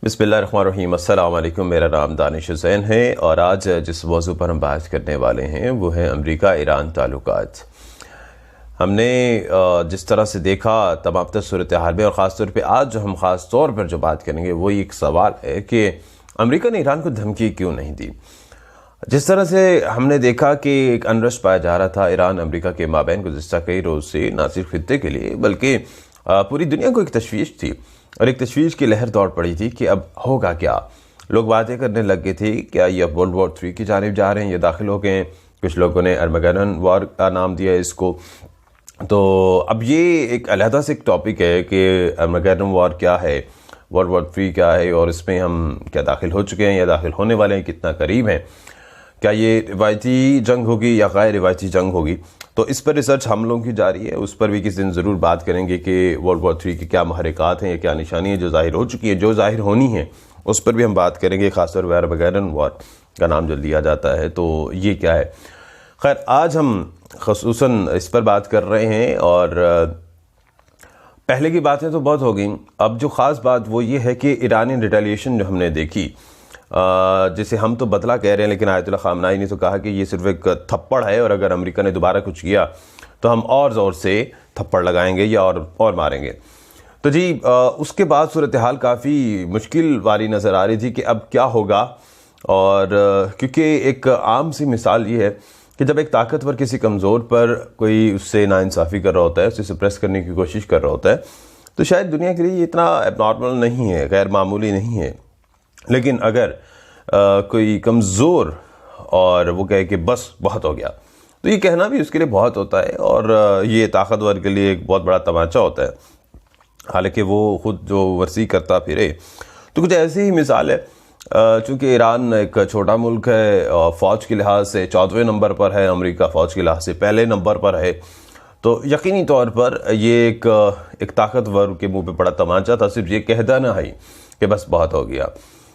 बिस्मिल्लाहिर्रहमानिर्रहीम। अस्सलाम वालेकुम। मेरा नाम दानिश हुसैन है और आज जिस मौजू पर हम बात करने वाले हैं वो है अमेरिका ईरान ताल्लुकात। हमने जिस तरह से देखा तमाम सूरत हाल में और ख़ास तौर पे आज जो हम ख़ास तौर पर जो बात करेंगे वो एक सवाल है कि अमेरिका ने ईरान को धमकी क्यों नहीं दी। जिस तरह से हमने देखा कि एक अनरश पाया जा रहा था ईरान अमेरिका के माबैन गुज़िश्ता कई रोज़ से, ना सिर्फ खित्ते के लिए बल्कि पूरी दुनिया को एक तशवीश थी और एक तशवीश की लहर दौड़ पड़ी थी कि अब होगा क्या। लोग बातें करने लग गए थे क्या ये वर्ल्ड वॉर 3 की जानिब जा रहे हैं, ये दाखिल हो गए हैं। कुछ लोगों ने अर्मगेडन वॉर का नाम दिया इसको। तो अब ये एक अलहदा से एक टॉपिक है कि अर्मगेडन वॉर क्या है, वर्ल्ड वॉर 3 क्या है और इसमें हम क्या दाखिल हो चुके हैं या दाखिल होने वाले हैं, कितना करीब हैं, क्या ये रिवायती जंग होगी या गैर रिवायती जंग होगी। तो इस पर रिसर्च हम लोगों की जारी है, उस पर भी किसी दिन ज़रूर बात करेंगे कि वर्ल्ड वॉर 3 की क्या महरिकात हैं या क्या निशानी है जो ज़ाहिर हो चुकी है, जो ज़ाहिर होनी है उस पर भी हम बात करेंगे। ख़ासतौर पर अर्मगेडन वॉर का नाम जो लिया जाता है तो ये क्या है। खैर आज हम ख़ुसूसन इस पर बात कर रहे हैं और पहले की बातें तो बहुत हो गई। अब जो ख़ास बात वो ये है कि ईरानी रिटेलिएशन जो हमने देखी, जिसे हम तो बदला कह रहे हैं लेकिन आयतुल्लाह ख़ामनेई ने तो कहा कि ये सिर्फ एक थप्पड़ है और अगर अमेरिका ने दोबारा कुछ किया तो हम और ज़ोर से थप्पड़ लगाएंगे या और मारेंगे। तो जी उसके बाद सूरत हाल काफ़ी मुश्किल वाली नज़र आ रही थी कि अब क्या होगा। और क्योंकि एक आम सी मिसाल ये है कि जब एक ताकतवर किसी कमज़ोर पर कोई उससे नाइंसाफ़ी कर रहा होता है, उसे सप्रेस करने की कोशिश कर रहा होता है, तो शायद दुनिया के लिए ये इतना एबनॉर्मल नहीं है, गैर मामूली नहीं है। लेकिन अगर कोई कमज़ोर और वो कहे कि बस बहुत हो गया, तो ये कहना भी उसके लिए बहुत होता है और ये ताकतवर के लिए एक बहुत बड़ा तमाचा होता है। हालांकि वो ख़ुद जो वर्सी करता फिरे, तो कुछ ऐसी ही मिसाल है। चूँकि ईरान एक छोटा मुल्क है और फ़ौज के लिहाज से 14वें नंबर पर है, अमेरिका फ़ौज के लिहाज से पहले नंबर पर है, तो यकीनी तौर पर ये एक ताकतवर के मुँह पे बड़ा तमाचा था। सिर्फ ये कह देना है कि बस बहुत हो गया।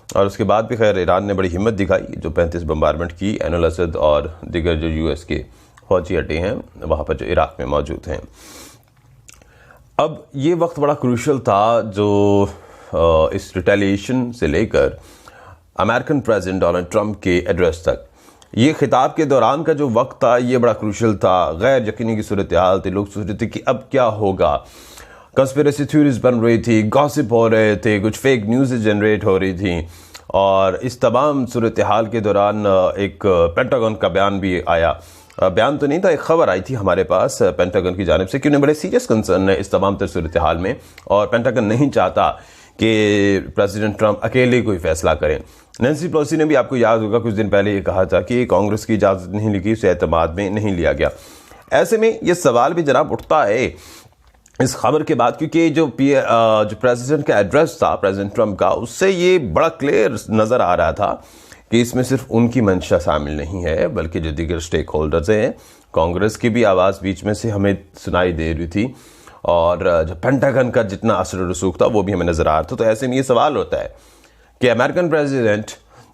और उसके बाद भी खैर ईरान ने बड़ी हिम्मत दिखाई, जो 35 बम्बारमेंट की ऐन अल असद और दिगर जो यूएस के फौजी अड्डे हैं वहाँ पर जो इराक़ में मौजूद हैं। अब ये वक्त बड़ा क्रूशल था जो इस रिटेलिएशन से लेकर अमेरिकन प्रेसिडेंट डोनाल्ड ट्रंप के एड्रेस तक, ये खिताब के दौरान का जो वक्त था ये बड़ा क्रूशल था। गैर यकीनी की सूरत हाल थी, लोग सोच रहे थे कि अब क्या होगा। कंस्पिरेसी थ्योरीज बन रही थी, गॉसिप हो रहे थे, कुछ फेक न्यूज़ जनरेट हो रही थी और इस तमाम सूरत हाल के दौरान एक पेंटागन का बयान भी आया। बयान तो नहीं था, एक ख़बर आई थी हमारे पास पेंटागन की जानिब से कि उन्हें बड़े सीरियस कंसर्न है इस तमाम सूरत हाल में और पेंटागन नहीं चाहता कि प्रेसिडेंट ट्रंप अकेले कोई फ़ैसला करें। नैन्सी पेलोसी ने भी, आपको याद होगा, कुछ दिन पहले ये कहा था कि कांग्रेस की इजाज़त नहीं लिखी, उसे एतमाद में नहीं लिया गया। ऐसे में ये सवाल भी जनाब उठता है इस खबर के बाद, क्योंकि जो प्रेसिडेंट का एड्रेस था प्रेसिडेंट ट्रंप का, उससे ये बड़ा क्लियर नज़र आ रहा था कि इसमें सिर्फ उनकी मंशा शामिल नहीं है बल्कि जो दीगर स्टेक होल्डर्स हैं, कांग्रेस की भी आवाज़ बीच में से हमें सुनाई दे रही थी और जो पेंटागन का जितना असर रसूख था वो भी हमें नज़र आ रहा था। तो ऐसे में ये सवाल होता है कि अमेरिकन प्रेसिडेंट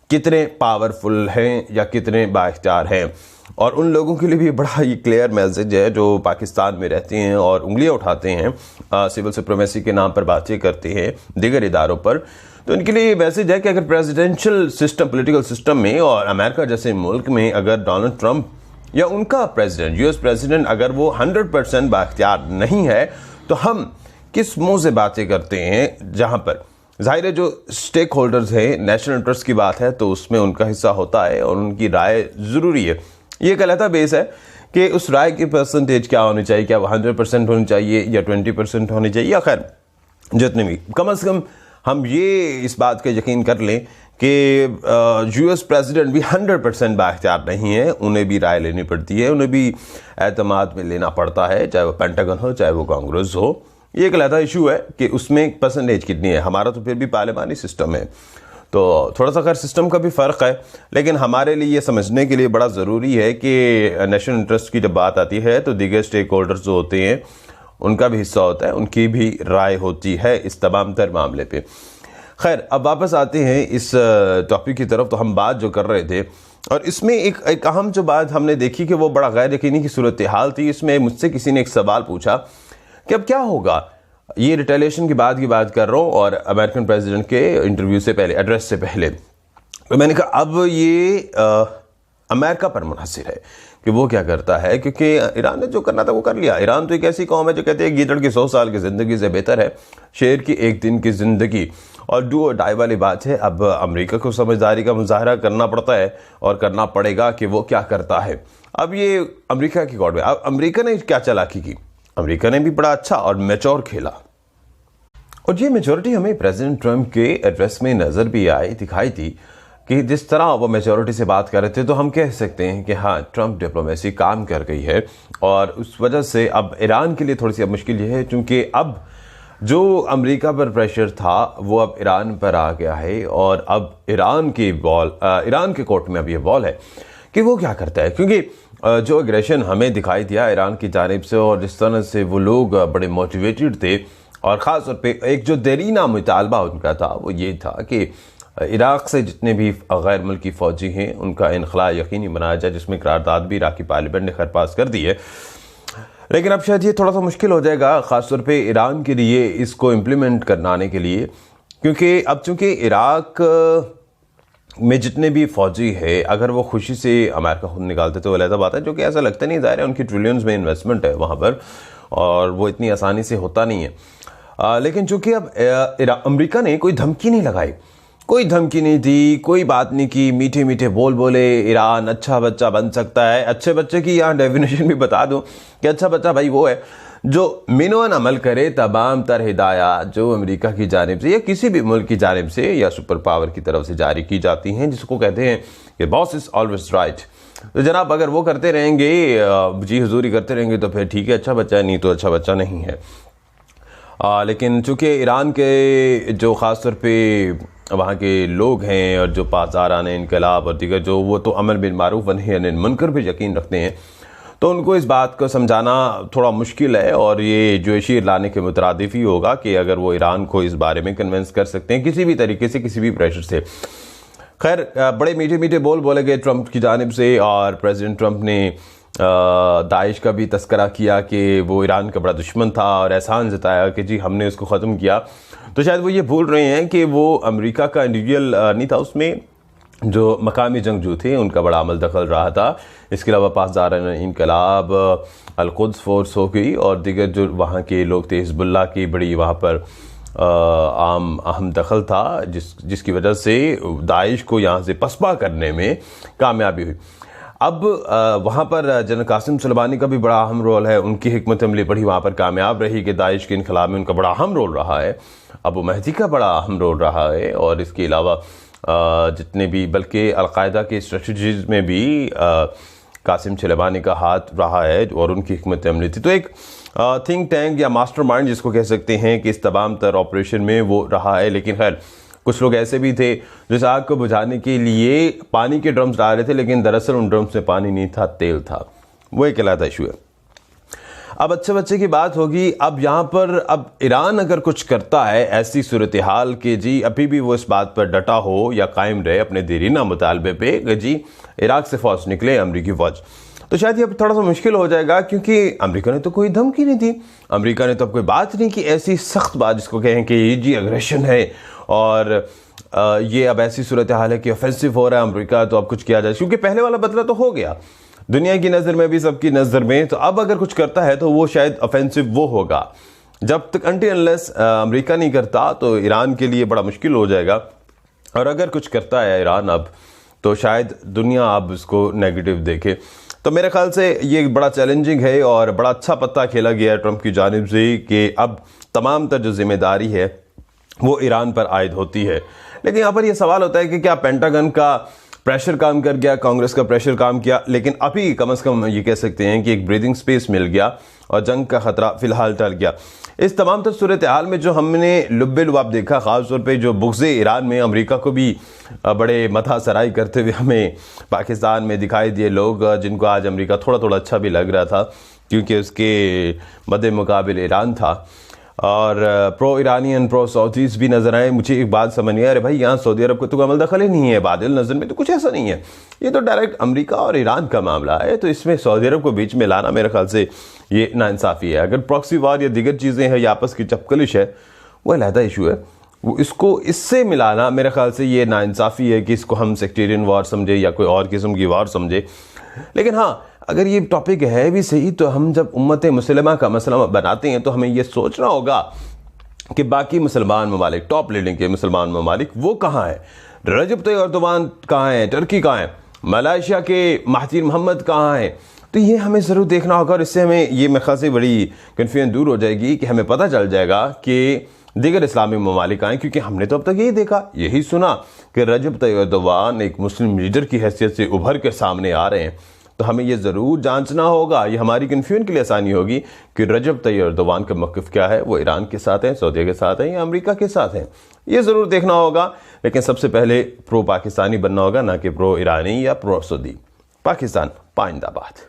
कितने पावरफुल हैं या कितने बाइख्तियार हैं। और उन लोगों के लिए भी बड़ा ये क्लियर मैसेज है जो पाकिस्तान में रहते हैं और उंगलियां उठाते हैं, सिविल सुप्रीमेसी के नाम पर बातें करते हैं दीगर इदारों पर। तो इनके लिए ये मैसेज है कि अगर प्रेसिडेंशियल सिस्टम, पॉलिटिकल सिस्टम में और अमेरिका जैसे मुल्क में अगर डोनाल्ड ट्रंप या उनका प्रेसिडेंट, यूएस प्रेसिडेंट, अगर वो 100% बाख्तियार नहीं है तो हम किस मुंह से बातें करते हैं। जहाँ पर ज़ाहिर है जो स्टेक होल्डर्स हैं, नेशनल इंटरेस्ट की बात है तो उसमें उनका हिस्सा होता है और उनकी राय ज़रूरी है। ये एक अलग बेस है कि उस राय की परसेंटेज क्या होनी चाहिए, क्या वो 100% होनी चाहिए या 20% होनी चाहिए या खैर जितने भी, कम से कम हम ये इस बात का यकीन कर लें कि यूएस प्रेसिडेंट भी 100% बाख्तियार नहीं है, उन्हें भी राय लेनी पड़ती है, उन्हें भी एतमाद में लेना पड़ता है, चाहे वो पेंटागन हो चाहे वो कांग्रेस हो। ये एक अलग इशू है कि उसमें परसेंटेज कितनी है। हमारा तो फिर भी पार्लिमानी सिस्टम है तो थोड़ा सा खैर सिस्टम का भी फ़र्क है, लेकिन हमारे लिए ये समझने के लिए बड़ा ज़रूरी है कि नेशनल इंटरेस्ट की जब बात आती है तो दीगर स्टेक होल्डर्स जो होते हैं उनका भी हिस्सा होता है, उनकी भी राय होती है इस तमाम तर मामले पे। खैर अब वापस आते हैं इस टॉपिक की तरफ। तो हम बात जो कर रहे थे और इसमें एक अहम जो बात हमने देखी कि वो बड़ा गैर यकीनी की सूरत हाल थी। इसमें मुझसे किसी ने एक सवाल पूछा कि अब क्या होगा ये रिटेलिएशन की बात कर रहा हूँ और अमेरिकन प्रेसिडेंट के इंटरव्यू से पहले, एड्रेस से पहले। तो मैंने कहा अब ये अमेरिका पर मुनहसर है कि वो क्या करता है, क्योंकि ईरान ने जो करना था वो कर लिया। ईरान तो एक ऐसी कौम है जो कहते हैं गीदड़ की 100 साल की ज़िंदगी से बेहतर है शेर की एक दिन की ज़िंदगी, और डू और डाई वाली बात है। अब अमेरिका को समझदारी का मुजाहरा करना पड़ता है और करना पड़ेगा कि वो क्या करता है। अब ये अमेरिका की कोर्ट में, अब अमेरिका ने क्या चालाकी की, अमेरिका ने भी बड़ा अच्छा और मैच्योर खेला, और ये मेच्योरिटी हमें प्रेसिडेंट ट्रंप के एड्रेस में नज़र भी दिखाई थी कि जिस तरह वो मेच्योरिटी से बात कर रहे थे, तो हम कह सकते हैं कि हाँ, ट्रंप डिप्लोमेसी काम कर गई है। और उस वजह से अब ईरान के लिए थोड़ी सी अब मुश्किल ये है, क्योंकि अब जो अमेरिका पर प्रेशर था वो अब ईरान पर आ गया है, और अब ईरान के कोर्ट में अब ये बॉल है कि वो क्या करता है। क्योंकि जो एग्रेशन हमें दिखाई दिया ईरान की जानिब से, और जिस तरह से वो लोग बड़े मोटिवेटेड थे, और ख़ास तौर पे एक जो देरीना मुतालबा उनका था वो ये था कि इराक़ से जितने भी गैर मुल्की फ़ौजी हैं उनका इनखला यकीनी बनाया जाए, जिसमें करारदाद भी इराक़ी पार्लियामेंट ने खैर पास कर दी है। लेकिन अब शायद ये थोड़ा सा मुश्किल हो जाएगा ख़ास तौर पे ईरान के लिए इसको इम्प्लीमेंट करवाने के लिए, क्योंकि अब चूँकि इराक़ में जितने भी फ़ौजी है अगर वो खुशी से अमेरिका खुद निकालते तो अलग बात है, जो कि ऐसा लगता नहीं, ज़ाहिर है उनकी ट्रिलियंस में इन्वेस्टमेंट है वहाँ पर, और वो इतनी आसानी से होता नहीं है। लेकिन चूँकि अब अमेरिका ने कोई धमकी नहीं लगाई, कोई धमकी नहीं दी, कोई बात नहीं की, मीठे मीठे बोल बोले ईरान अच्छा बच्चा बन सकता है। अच्छे बच्चे की यहाँ डेफिनेशन भी बता दूं कि अच्छा बच्चा भाई वो है जो मिनोन अमल करे तमाम तर हिदायत जो अमेरिका की जानिब से या किसी भी मुल्क की जानिब से या सुपर पावर की तरफ से जारी की जाती हैं, जिसको कहते हैं कि बॉस इज़ ऑलवेज राइट। तो जनाब अगर वो करते रहेंगे, जी हुजूरी करते रहेंगे, तो फिर ठीक है, अच्छा बच्चा है, नहीं तो अच्छा बच्चा नहीं है। लेकिन चूँकि ईरान के जो ख़ास तौर पे वहाँ के लोग हैं और जो पासदारान इनकलाब और दीगर जो, वो तो अमर बिल मारूफ व नही अनिल मुनकर पर यकीन रखते हैं, तो उनको इस बात को समझाना थोड़ा मुश्किल है, और ये जो शीर लाने के मुतरादिफ ही होगा कि अगर वो ईरान को इस बारे में कन्विंस कर सकते हैं किसी भी तरीके से, किसी भी प्रेशर से। खैर बड़े मीठे मीठे बोल बोले गए ट्रंप की जानिब से, और प्रेसिडेंट ट्रंप ने दाइश का भी तस्करा किया कि वो ईरान का बड़ा दुश्मन था, और एहसान जताया कि जी हमने उसको ख़त्म किया। तो शायद वो ये भूल रहे हैं कि वो अमेरिका का इंडिविजुअल नहीं था, उसमें जो मकामी जंगजू थे उनका बड़ा अमल दखल रहा था। इसके अलावा पासदारान इनकलाब, अल-कुद्स फोर्स हो गई, और दीगर जो वहाँ के लोग थे, हिज़्बुल्लाह की बड़ी वहाँ पर अहम दखल था, जिसकी वजह से दाइश को यहाँ से पसपा करने में कामयाबी हुई। अब वहाँ पर जनरल कासिम सुलेमानी का भी बड़ा अहम रोल है, उनकी हिकमत अमली बड़ी वहाँ पर कामयाब रही कि दाइश के इनकलाब में उनका बड़ा अहम रोल रहा है। अबू महदी का बड़ा अहम रोल रहा है, और इसके अलावा जितने भी, बल्कि अलकायदा के स्ट्रेटजीज में भी कासिम सुलेमानी का हाथ रहा है और उनकी हिकमत अमली थी। तो एक थिंक टैंक या मास्टरमाइंड जिसको कह सकते हैं कि इस तमाम तर ऑपरेशन में वो रहा है। लेकिन खैर कुछ लोग ऐसे भी थे जो इस आग को बुझाने के लिए पानी के ड्रम्स डाल रहे थे, लेकिन दरअसल उन ड्रम्स में पानी नहीं था, तेल था। वो एक अलग इशू है। अब अच्छे बच्चे की बात होगी। अब यहाँ पर अब ईरान अगर कुछ करता है ऐसी सूरत हाल के जी अभी भी वो इस बात पर डटा हो या कायम रहे अपने देरीना मुतालबे पे कि जी इराक से फ़ौज निकले, अमरीकी फ़ौज, तो शायद ये अब थोड़ा सा मुश्किल हो जाएगा, क्योंकि अमेरिका ने तो कोई धमकी नहीं दी, अमेरिका ने तो अब कोई बात नहीं की ऐसी सख्त बात जिसको कहें कि ये जी अग्रेशन है, और ये अब ऐसी सूरत हाल है कि ऑफेंसिव हो रहा है अमेरिका, तो अब कुछ किया जाए, क्योंकि पहले वाला बदला तो हो गया दुनिया की नज़र में भी, सबकी नज़र में। तो अब अगर कुछ करता है तो वो शायद ऑफेंसिव वो होगा। जब तक अनटिल अनलेस अमेरिका नहीं करता तो ईरान के लिए बड़ा मुश्किल हो जाएगा, और अगर कुछ करता है ईरान अब तो शायद दुनिया अब उसको नेगेटिव देखे। तो मेरे ख्याल से ये बड़ा चैलेंजिंग है, और बड़ा अच्छा पत्ता खेला गया है ट्रंप की जानिब से कि अब तमाम तर जो जिम्मेदारी है वो ईरान पर आयद होती है। लेकिन यहाँ पर यह सवाल होता है कि क्या पेंटागन का प्रेशर काम कर गया, कांग्रेस का प्रेशर काम किया, लेकिन अभी कम से कम ये कह सकते हैं कि एक ब्रीदिंग स्पेस मिल गया और जंग का खतरा फिलहाल टल गया। इस तमाम तर सूरत हाल में जो हमने लुब्बे लुबाब देखा, ख़ास तौर पे जो बुग़्ज़े ईरान में अमेरिका को भी बड़े मथा सराई करते हुए हमें पाकिस्तान में दिखाई दिए लोग, जिनको आज अमेरिका थोड़ा थोड़ा अच्छा भी लग रहा था क्योंकि उसके मद्दे मुकाबिल ईरान था। और प्रो ईरानियन प्रो सऊदीज़ भी नज़र आए। मुझे एक बात समझ नहीं आया, अरे भाई यहाँ सऊदी अरब को तो अमल दखल ही नहीं है, बादल नज़र में तो कुछ ऐसा नहीं है, ये तो डायरेक्ट अमेरिका और ईरान का मामला है, तो इसमें सऊदी अरब को बीच में लाना मेरे ख्याल से ये नाइंसाफ़ी है। अगर प्रॉक्सी वार या दीगर चीज़ें हैं या आपस की चपकलिश है वो अलहदा इशू है, वो इसको इससे मिलाना मेरे ख्याल से ये नाइंसाफ़ी है कि इसको हम सेक्टेरियन वार समझे या कोई और किस्म की वार समझे। लेकिन हाँ, अगर ये टॉपिक है भी सही तो हम जब उम्मत मुसलमा का मसला बनाते हैं तो हमें ये सोचना होगा कि बाकी मुसलमान ममालिक, टॉप लीडिंग के मुसलमान ममालिक वो कहाँ हैं, रजब तैयब एर्दोगान कहाँ हैं, टर्की कहाँ है, मलेशिया के महातिर मोहम्मद कहाँ हैं, तो ये हमें ज़रूर देखना होगा। और इससे हमें ये मेरे ख्याल से बड़ी कन्फ्यूजन दूर हो जाएगी कि हमें पता चल जाएगा कि दीगर इस्लामी ममालिक आएँ, क्योंकि हमने तो अब तक यही देखा, यही सुना कि रजब तैयब एर्दोगान एक मुस्लिम लीडर की हैसियत से उभर कर सामने आ रहे हैं। तो हमें ये ज़रूर जांचना होगा, ये हमारी कन्फ्यूजन के लिए आसानी होगी कि रजब तैयब एर्दोगान का मौक़िफ़ क्या है, वो ईरान के साथ है, सऊदी के साथ है या अमेरिका के साथ है, ये ज़रूर देखना होगा। लेकिन सबसे पहले प्रो पाकिस्तानी बनना होगा, ना कि प्रो ईरानी या प्रो सऊदी। पाकिस्तान पाइंदाबाद।